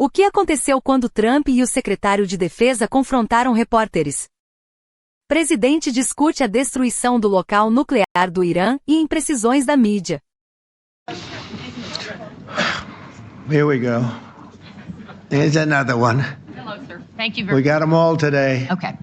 O que aconteceu quando Trump e o secretário de Defesa confrontaram repórteres? Presidente discute a destruição do local nuclear do Irã e imprecisões da mídia. Here we go. Here's another one. Hello, sir. Thank you very We got them all today. Okay.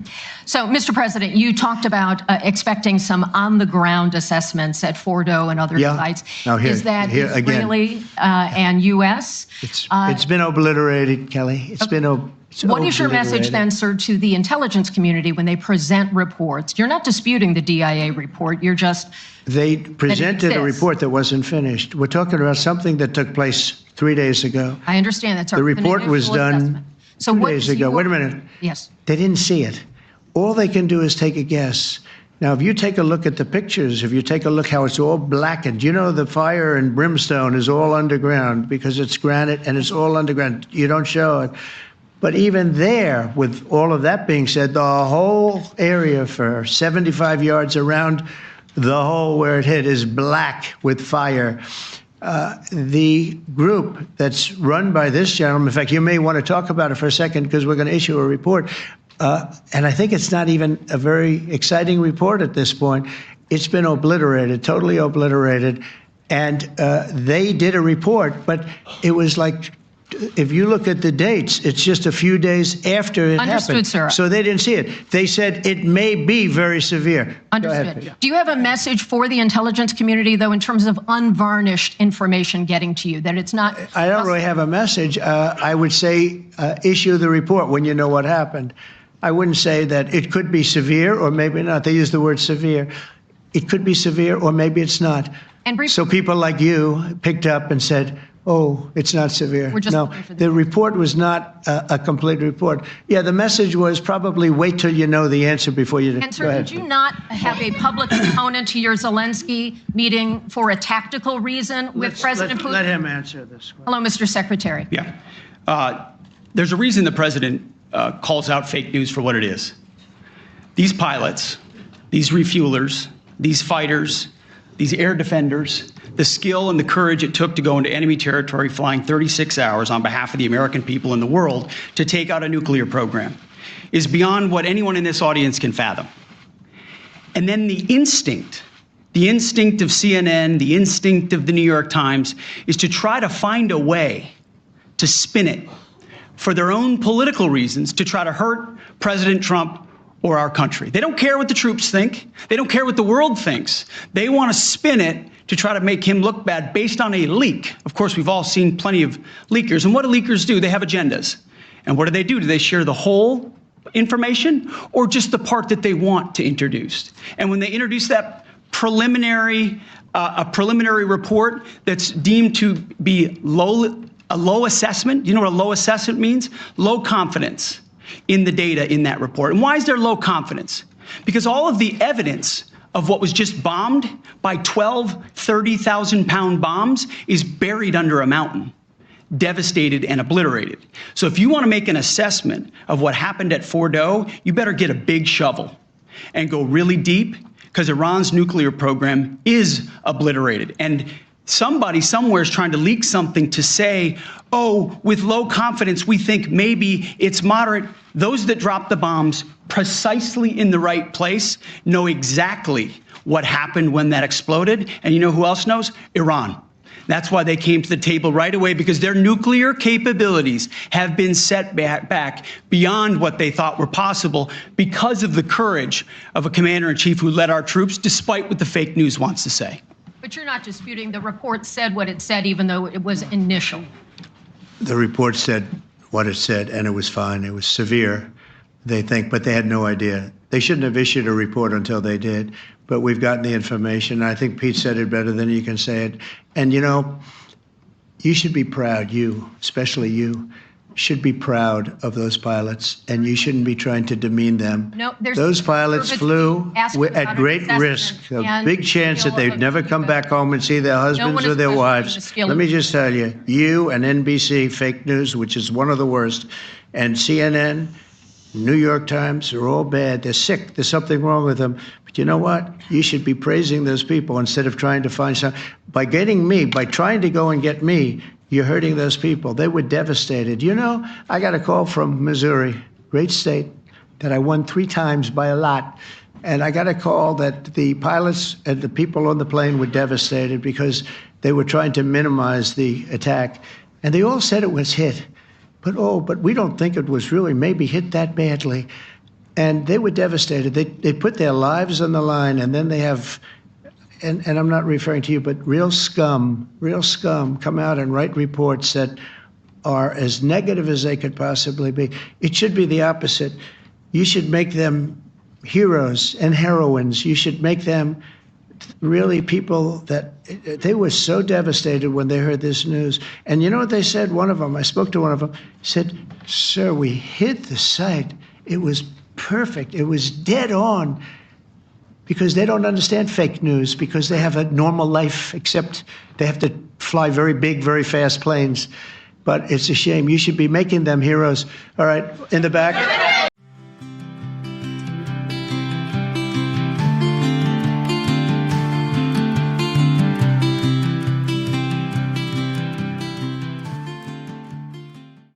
So, Mr. President, you talked about expecting some on-the-ground assessments at Fordow and other sites. Now Is that Israeli and U.S.? It's been obliterated, Kelly. It's been What is your message then, sir, to the intelligence community when they present reports? You're not disputing the DIA report. You're just... They presented a report that wasn't finished. We're talking about something that took place 3 days ago. I understand that's the report was done 2 days ago. Wait a minute. Yes. They didn't see it. All they can do is take a guess. Now, if you take a look at the pictures, if you take a look how it's all blackened, you know the fire and brimstone is all underground because it's granite and it's all underground. You don't show it. But even there, with all of that being said, the whole area for 75 yards around the hole where it hit is black with fire. The group that's run by this gentleman, in fact, you may want to talk about it for a second because we're going to issue a report. And I think it's not even a very exciting report at this point. It's been obliterated, totally obliterated. And they did a report, but it was like, if you look at the dates, it's just a few days after it happened. Sir. So they didn't see it. They said it may be very severe. Understood. Do you have a message for the intelligence community, though, in terms of unvarnished information getting to you, that it's not... I don't really have a message. I would say issue the report when you know what happened. I wouldn't say that it could be severe or maybe not. They use the word severe. It could be severe or maybe it's not. And so people like you picked up and said, oh, it's not severe. No, the report was not a complete report. Yeah, the message was probably wait till you know the answer before you... And sir, did you not have a public component to your Zelensky meeting for a tactical reason with President Putin? Let him answer this one. Hello, Mr. Secretary. Yeah. There's a reason the president calls out fake news for what it is. These pilots, these refuelers, these fighters, these air defenders, the skill and the courage it took to go into enemy territory flying 36 hours on behalf of the American people and the world to take out a nuclear program is beyond what anyone in this audience can fathom. And then the instinct of CNN, the instinct of the New York Times is to try to find a way to spin it for their own political reasons to try to hurt President Trump or our country. They don't care what the troops think. They don't care what the world thinks. They want to spin it to try to make him look bad based on a leak. Of course, we've all seen plenty of leakers. And what do leakers do? They have agendas. And what do? Do they share the whole information or just the part that they want to introduce? And when they introduce that preliminary report that's deemed to be a low assessment, you know what a low assessment means? Low confidence in the data in that report. And why is there low confidence? Because all of the evidence of what was just bombed by 12 30,000-pound bombs is buried under a mountain, devastated and obliterated. So if you want to make an assessment of what happened at Fordow, you better get a big shovel and go really deep, because Iran's nuclear program is obliterated. And somebody somewhere is trying to leak something to say, oh, with low confidence, we think maybe it's moderate. Those that dropped the bombs precisely in the right place know exactly what happened when that exploded. And you know who else knows? Iran. That's why they came to the table right away, because their nuclear capabilities have been set back beyond what they thought were possible because of the courage of a commander-in-chief who led our troops, despite what the fake news wants to say. But you're not disputing the report said what it said, even though it was initial. The report said what it said, and it was fine. It was severe, they think, but they had no idea. They shouldn't have issued a report until they did, but we've gotten the information. I think Pete said it better than you can say it. And, you know, you should be proud, you, especially you, should be proud of those pilots, and you shouldn't be trying to demean them. No, those pilots flew at great risk, a big chance that they'd never come back home and see their husbands or their wives. Let me just tell you, you and NBC, fake news, which is one of the worst, and CNN, New York Times, are all bad. They're sick. There's something wrong with them. But you know what? You should be praising those people instead of trying to find some. By getting me, by trying to go and get me, you're hurting those people. They were devastated. You know, I got a call from Missouri, great state, that I won 3 times by a lot. And I got a call that the pilots and the people on the plane were devastated because they were trying to minimize the attack. And they all said it was hit. But we don't think it was really maybe hit that badly. And they were devastated. They put their lives on the line, and then they have, and I'm not referring to you, but real scum come out and write reports that are as negative as they could possibly be. It should be the opposite. You should make them heroes and heroines. You should make them really people that they were so devastated when they heard this news. And you know what they said? One of them, I spoke to one of them, said, "Sir, we hit the site. It was perfect. It was dead on," because they don't understand fake news, because they have a normal life, except they have to fly very big, very fast planes. But it's a shame. You should be making them heroes. All right, in the back.